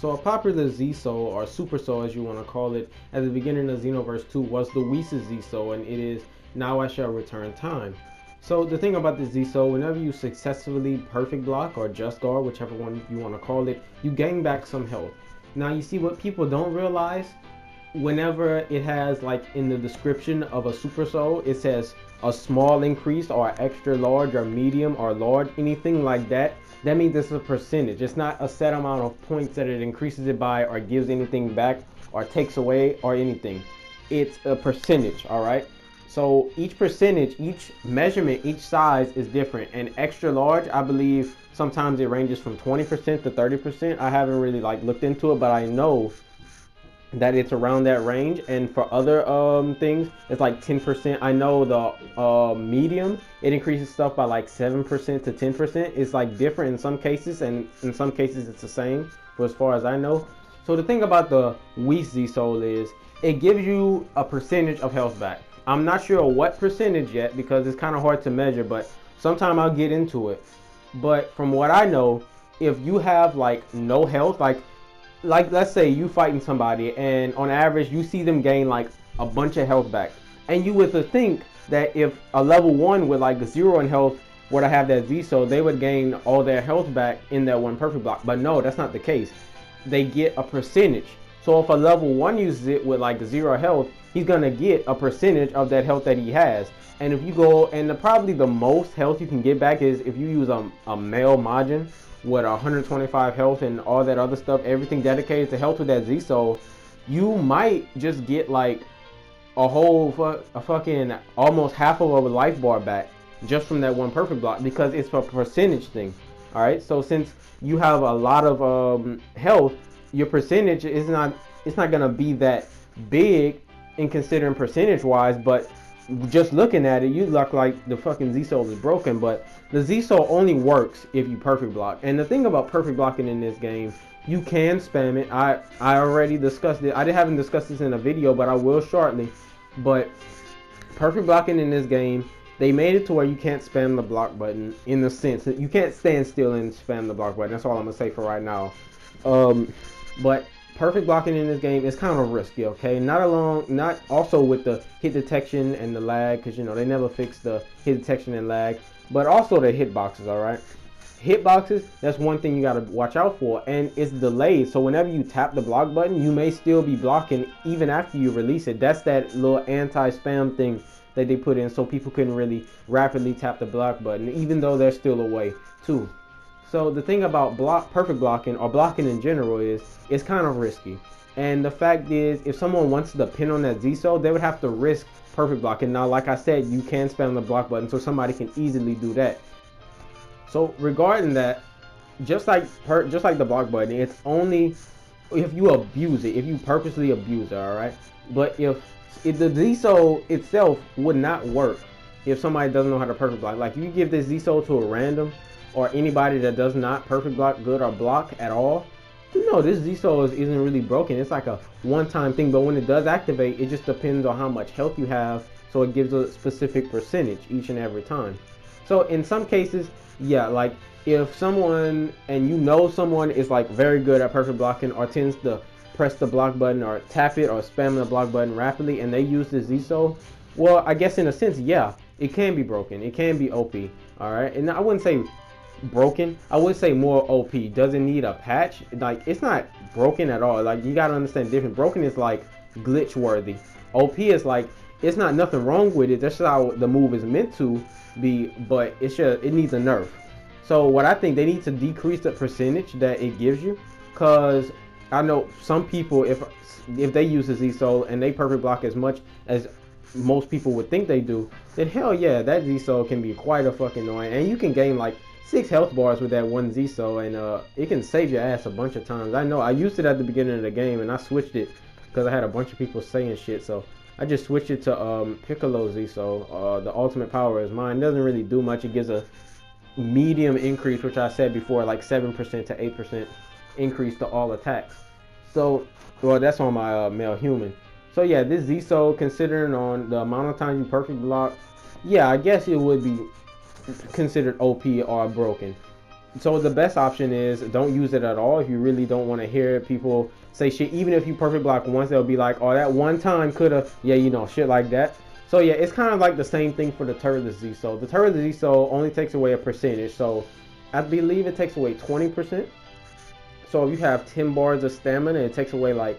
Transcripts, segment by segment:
So a popular Z Soul, or Super Soul as you want to call it, at the beginning of Xenoverse 2 was the Whis Z Soul, and it is Now I Shall Return Time. So the thing about the Z Soul, whenever you successfully perfect block or just guard, whichever one you want to call it, you gain back some health. Now you see what people don't realize, whenever it has like in the description of a Super Soul, it says a small increase or extra large or medium or large, anything like that. That means it's a percentage. It's not a set amount of points that it increases it by or gives anything back or takes away or anything. It's a percentage, all right? So each percentage, each measurement, each size is different. And extra large, I believe sometimes it ranges from 20% to 30%. I haven't really like looked into it, but I know that it's around that range. And for other things, it's like 10%. I know the medium, it increases stuff by like 7% to 10%. It's like different in some cases, and in some cases it's the same, for as far as I know. So the thing about the Whis Z Soul is it gives you a percentage of health back. I'm not sure what percentage yet because it's kind of hard to measure, but sometime I'll get into it. But from what I know, if you have like no health, like let's say you fighting somebody and on average you see them gain like a bunch of health back, and you would think that if a level 1 with like 0 in health were to have that Z Soul, they would gain all their health back in that one perfect block. But no, that's not the case. They get a percentage. So if a level 1 uses it with like 0 health, he's gonna get a percentage of that health that he has. And if you go, and probably the most health you can get back is if you use a male Majin with 125 health and all that other stuff, everything dedicated to health with that Z Soul, you might just get like a fucking almost half of a life bar back just from that one perfect block, because it's a percentage thing. All right, so since you have a lot of health, your percentage is not, it's not gonna be that big in considering percentage wise, but just looking at it, you look like the fucking Z Soul is broken. But the Z Soul only works if you perfect block. And the thing about perfect blocking in this game, you can spam it. I already discussed it. I haven't discussed this in a video, but I will shortly. But perfect blocking in this game, they made it to where you can't spam the block button, in the sense that you can't stand still and spam the block button. That's all I'm gonna say for right now. But perfect blocking in this game is kind of risky, okay? Not also with the hit detection and the lag, because you know they never fixed the hit detection and lag, but also the hitboxes, all right? Hitboxes, that's one thing you got to watch out for, and it's delayed. So whenever you tap the block button, you may still be blocking even after you release it. That's that little anti-spam thing that they put in so people couldn't really rapidly tap the block button, even though they're still away too. So the thing about perfect blocking, or blocking in general, is it's kind of risky. And the fact is, if someone wants to pin on that Z Soul, they would have to risk perfect blocking. Now, like I said, you can spam the block button, so somebody can easily do that. So regarding that, just like the block button, it's only if you abuse it, if you purposely abuse it, all right? But if the Z Soul itself would not work if somebody doesn't know how to perfect block. Like, you give this Z Soul to a random, or anybody that does not perfect block good or block at all, you know this Z Soul isn't really broken. It's like a one-time thing, but when it does activate, it just depends on how much health you have, so it gives a specific percentage each and every time. So in some cases, yeah, like if someone, and you know someone is like very good at perfect blocking, or tends to press the block button or tap it or spam the block button rapidly, and they use the Z Soul, well, I guess in a sense, yeah, it can be broken. It can be OP, all right? And I wouldn't say broken, I would say more OP. Does it need a patch? Like, it's not broken at all. Like, you gotta understand different. Broken is like glitch worthy. OP is like, it's not nothing wrong with it. That's how the move is meant to be, but it needs a nerf. So what I think, they need to decrease the percentage that it gives you, because I know some people, if they use the Z Soul and they perfect block as much as most people would think they do, then hell yeah, that Z Soul can be quite a fucking annoying, and you can gain like 6 health bars with that one Z Soul, and it can save your ass a bunch of times. I know I used it at the beginning of the game, and I switched it because I had a bunch of people saying shit, so I just switched it to Piccolo Z Soul. The ultimate power is mine. It doesn't really do much. It gives a medium increase, which I said before, like 7% to 8% increase to all attacks. So, well, that's on my male human. So yeah, this Z Soul, considering on the amount of times you perfect block, yeah, I guess it would be considered OP or broken. So the best option is don't use it at all if you really don't want to hear people say shit. Even if you perfect block once, they'll be like, oh, that one time could have, yeah, you know, shit like that. So yeah, it's kind of like the same thing for the Turtle Z. So the Turtle Z only takes away a percentage. So I believe it takes away 20%. So if you have 10 bars of stamina, it takes away like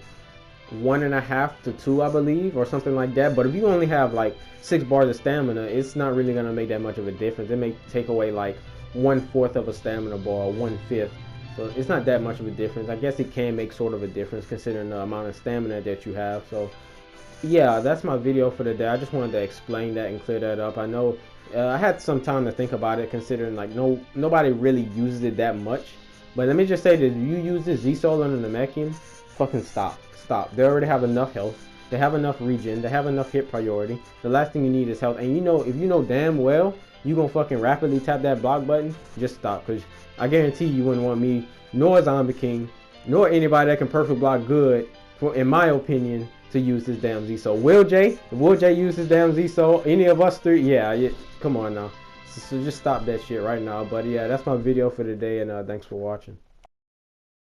1.5 to 2, I believe, or something like that. But if you only have like 6 bars of stamina, it's not really gonna make that much of a difference. It may take away like 1/4 of a stamina bar, 1/5. So it's not that much of a difference. I guess it can make sort of a difference considering the amount of stamina that you have. So yeah, that's my video for today. I just wanted to explain that and clear that up. I know I had some time to think about it, considering like nobody really uses it that much. But let me just say that if you use this Z-Soul on the Namekian, fucking stop. They already have enough health. They have enough regen. They have enough hit priority. The last thing you need is health. And you know, if you know damn well you gonna fucking rapidly tap that block button, just stop. Because I guarantee you wouldn't want me, nor Zombie King, nor anybody that can perfect block good, for, in my opinion, to use this damn Z-Soul. Will J use this damn Z-Soul? Any of us three? Yeah, come on now. So just stop that shit right now. But yeah, that's my video for today, and thanks for watching.